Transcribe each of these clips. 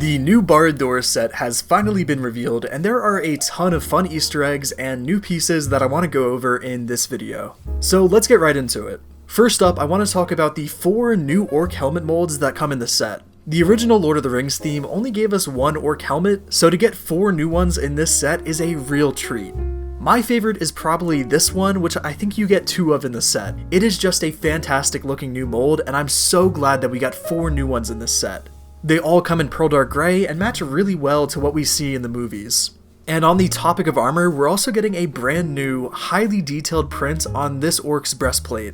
The new BARAD-DûR set has finally been revealed, and there are a ton of fun Easter eggs and new pieces that I want to go over in this video. So let's get right into it. First up, I want to talk about the 4 new orc helmet molds that come in the set. The original Lord of the Rings theme only gave us 1 orc helmet, so to get 4 new ones in this set is a real treat. My favorite is probably this one, which I think you get 2 of in the set. It is just a fantastic looking new mold, and I'm so glad that we got 4 new ones in this set. They all come in pearl dark gray and match really well to what we see in the movies. And on the topic of armor, we're also getting a brand new, highly detailed print on this orc's breastplate.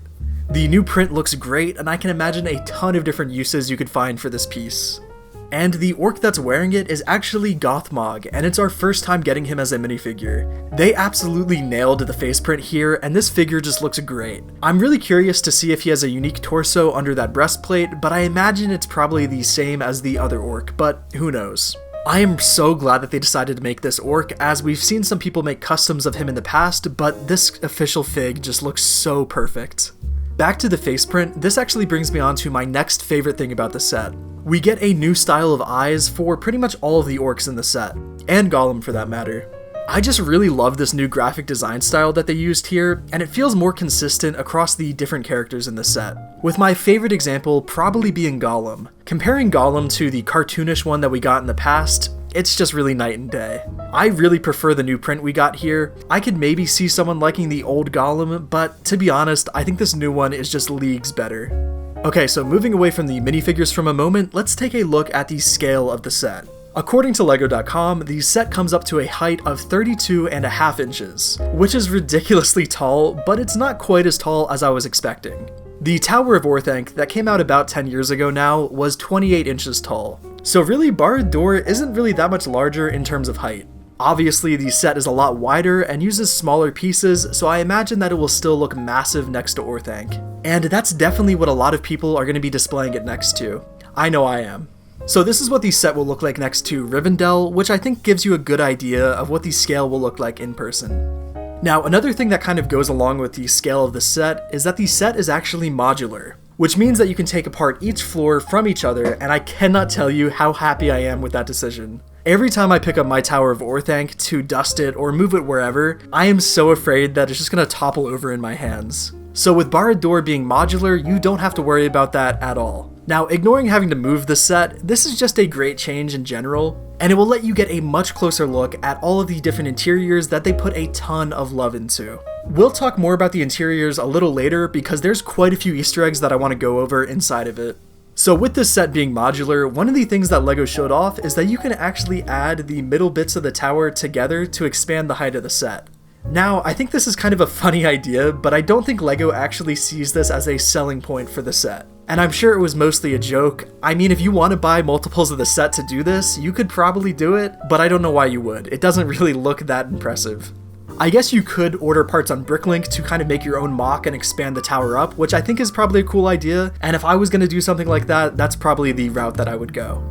The new print looks great, and I can imagine a ton of different uses you could find for this piece. And the orc that's wearing it is actually Gothmog, and it's our first time getting him as a minifigure. They absolutely nailed the face print here, and this figure just looks great. I'm really curious to see if he has a unique torso under that breastplate, but I imagine it's probably the same as the other orc, but who knows. I am so glad that they decided to make this orc, as we've seen some people make customs of him in the past, but this official fig just looks so perfect. Back to the face print, this actually brings me on to my next favorite thing about the set. We get a new style of eyes for pretty much all of the orcs in the set, and Gollum for that matter. I just really love this new graphic design style that they used here, and it feels more consistent across the different characters in the set, with my favorite example probably being Gollum. Comparing Gollum to the cartoonish one that we got in the past, it's just really night and day. I really prefer the new print we got here. I could maybe see someone liking the old Gollum, but to be honest, I think this new one is just leagues better. Okay, so moving away from the minifigures from a moment, let's take a look at the scale of the set. According to LEGO.com, the set comes up to a height of 32.5 inches, which is ridiculously tall, but it's not quite as tall as I was expecting. The Tower of Orthanc, that came out about 10 years ago now, was 28 inches tall. So really, BARAD-DûR isn't really that much larger in terms of height. Obviously, the set is a lot wider and uses smaller pieces, so I imagine that it will still look massive next to Orthanc. And that's definitely what a lot of people are going to be displaying it next to. I know I am. So this is what the set will look like next to Rivendell, which I think gives you a good idea of what the scale will look like in person. Now, another thing that kind of goes along with the scale of the set is that the set is actually modular, which means that you can take apart each floor from each other, and I cannot tell you how happy I am with that decision. Every time I pick up my Tower of Orthanc to dust it or move it wherever, I am so afraid that it's just going to topple over in my hands. So with BARAD-DûR being modular, you don't have to worry about that at all. Now, ignoring having to move the set, this is just a great change in general, and it will let you get a much closer look at all of the different interiors that they put a ton of love into. We'll talk more about the interiors a little later because there's quite a few Easter eggs that I want to go over inside of it. So with this set being modular, one of the things that LEGO showed off is that you can actually add the middle bits of the tower together to expand the height of the set. Now, I think this is kind of a funny idea, but I don't think LEGO actually sees this as a selling point for the set. And I'm sure it was mostly a joke. I mean, if you want to buy multiples of the set to do this, you could probably do it, but I don't know why you would. It doesn't really look that impressive. I guess you could order parts on Bricklink to kind of make your own mock and expand the tower up, which I think is probably a cool idea, and if I was going to do something like that, that's probably the route that I would go.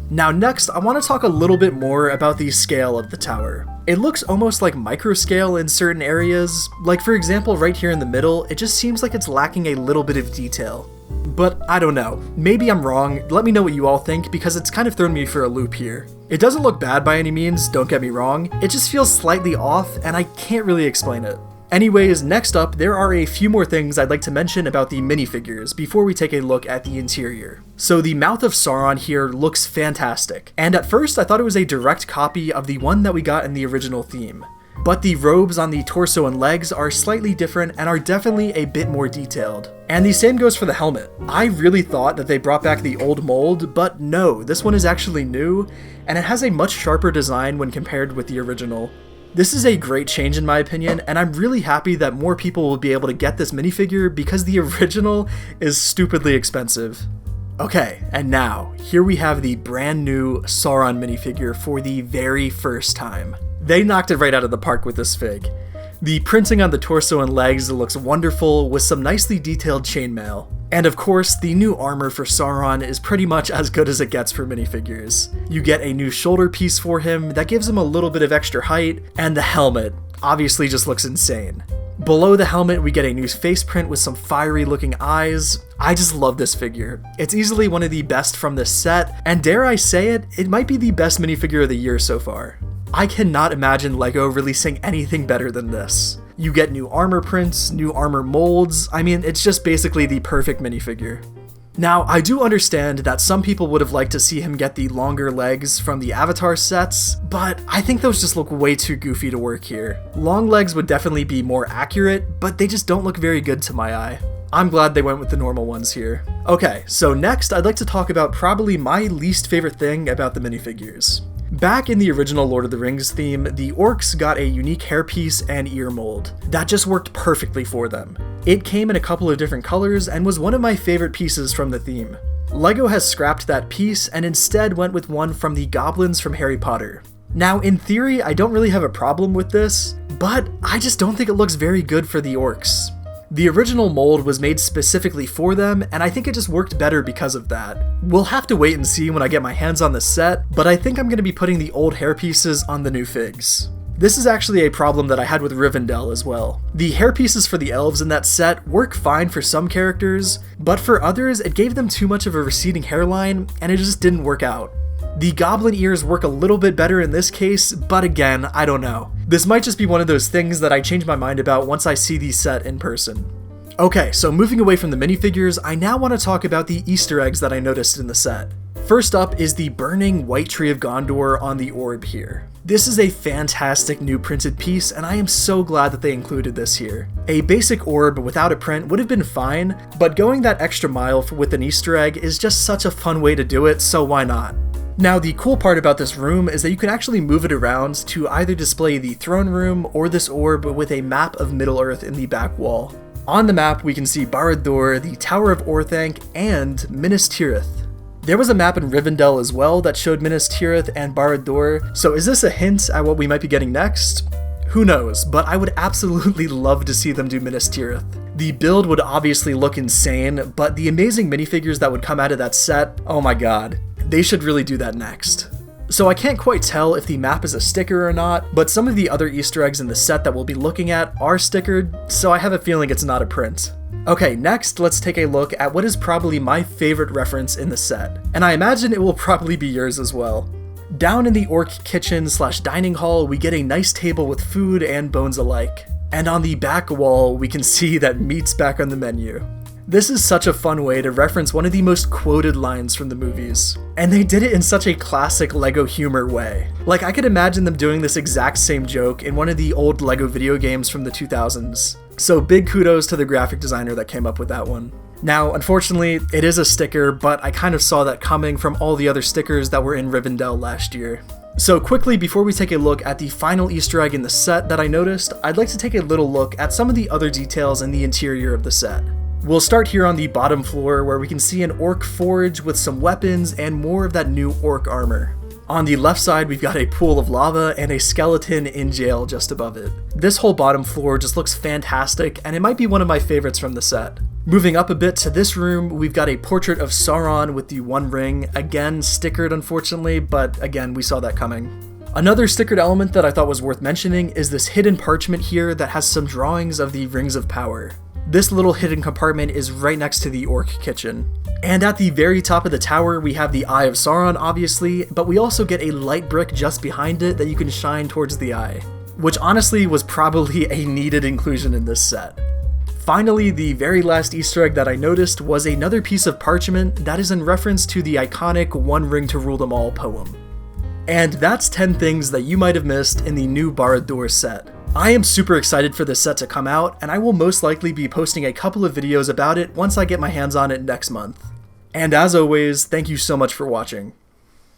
Now next, I want to talk a little bit more about the scale of the tower. It looks almost like micro scale in certain areas, like for example right here in the middle, it just seems like it's lacking a little bit of detail. But I don't know, maybe I'm wrong, let me know what you all think because it's kind of thrown me for a loop here. It doesn't look bad by any means, don't get me wrong, it just feels slightly off and I can't really explain it. Anyways, next up, there are a few more things I'd like to mention about the minifigures before we take a look at the interior. So the mouth of Sauron here looks fantastic, and at first I thought it was a direct copy of the one that we got in the original theme. But the robes on the torso and legs are slightly different and are definitely a bit more detailed. And the same goes for the helmet. I really thought that they brought back the old mold, but no, this one is actually new, and it has a much sharper design when compared with the original. This is a great change in my opinion, and I'm really happy that more people will be able to get this minifigure because the original is stupidly expensive. Okay, and now, here we have the brand new Sauron minifigure for the very first time. They knocked it right out of the park with this fig. The printing on the torso and legs looks wonderful with some nicely detailed chainmail. And of course, the new armor for Sauron is pretty much as good as it gets for minifigures. You get a new shoulder piece for him that gives him a little bit of extra height, and the helmet obviously just looks insane. Below the helmet, we get a new face print with some fiery looking eyes. I just love this figure. It's easily one of the best from this set, and dare I say it, it might be the best minifigure of the year so far. I cannot imagine LEGO releasing anything better than this. You get new armor prints, new armor molds. I mean, it's just basically the perfect minifigure. Now, I do understand that some people would have liked to see him get the longer legs from the Avatar sets, but I think those just look way too goofy to work here. Long legs would definitely be more accurate, but they just don't look very good to my eye. I'm glad they went with the normal ones here. Okay, so next I'd like to talk about probably my least favorite thing about the minifigures. Back in the original Lord of the Rings theme, the orcs got a unique hairpiece and ear mold. That just worked perfectly for them. It came in a couple of different colors and was one of my favorite pieces from the theme. LEGO has scrapped that piece and instead went with one from the goblins from Harry Potter. Now, in theory, I don't really have a problem with this, but I just don't think it looks very good for the orcs. The original mold was made specifically for them, and I think it just worked better because of that. We'll have to wait and see when I get my hands on the set, but I think I'm going to be putting the old hairpieces on the new figs. This is actually a problem that I had with Rivendell as well. The hairpieces for the elves in that set work fine for some characters, but for others it gave them too much of a receding hairline, and it just didn't work out. The goblin ears work a little bit better in this case, but again, I don't know. This might just be one of those things that I change my mind about once I see the set in person. Okay, so moving away from the minifigures, I now want to talk about the Easter eggs that I noticed in the set. First up is the burning white tree of Gondor on the orb here. This is a fantastic new printed piece, and I am so glad that they included this here. A basic orb without a print would have been fine, but going that extra mile with an Easter egg is just such a fun way to do it, so why not? Now, the cool part about this room is that you can actually move it around to either display the throne room or this orb with a map of Middle-earth in the back wall. On the map, we can see Barad-dur, the Tower of Orthanc, and Minas Tirith. There was a map in Rivendell as well that showed Minas Tirith and Barad-dur, so is this a hint at what we might be getting next? Who knows, but I would absolutely love to see them do Minas Tirith. The build would obviously look insane, but the amazing minifigures that would come out of that set, oh my god. They should really do that next. So I can't quite tell if the map is a sticker or not, but some of the other Easter eggs in the set that we'll be looking at are stickered, so I have a feeling it's not a print. Okay, next let's take a look at what is probably my favorite reference in the set, and I imagine it will probably be yours as well. Down in the orc kitchen/dining hall, we get a nice table with food and bones alike. And on the back wall, we can see that meat's back on the menu. This is such a fun way to reference one of the most quoted lines from the movies. And they did it in such a classic LEGO humor way. Like, I could imagine them doing this exact same joke in one of the old LEGO video games from the 2000s. So big kudos to the graphic designer that came up with that one. Now, unfortunately, it is a sticker, but I kind of saw that coming from all the other stickers that were in Rivendell last year. So quickly, before we take a look at the final Easter egg in the set that I noticed, I'd like to take a little look at some of the other details in the interior of the set. We'll start here on the bottom floor where we can see an orc forge with some weapons and more of that new orc armor. On the left side, we've got a pool of lava and a skeleton in jail just above it. This whole bottom floor just looks fantastic, and it might be one of my favorites from the set. Moving up a bit to this room, we've got a portrait of Sauron with the One Ring, again stickered unfortunately, but again, we saw that coming. Another stickered element that I thought was worth mentioning is this hidden parchment here that has some drawings of the Rings of Power. This little hidden compartment is right next to the orc kitchen. And at the very top of the tower, we have the Eye of Sauron, obviously, but we also get a light brick just behind it that you can shine towards the eye, which honestly was probably a needed inclusion in this set. Finally, the very last Easter egg that I noticed was another piece of parchment that is in reference to the iconic One Ring to Rule Them All poem. And that's 10 things that you might have missed in the new BARAD-DûR set. I am super excited for this set to come out, and I will most likely be posting a couple of videos about it once I get my hands on it next month. And as always, thank you so much for watching.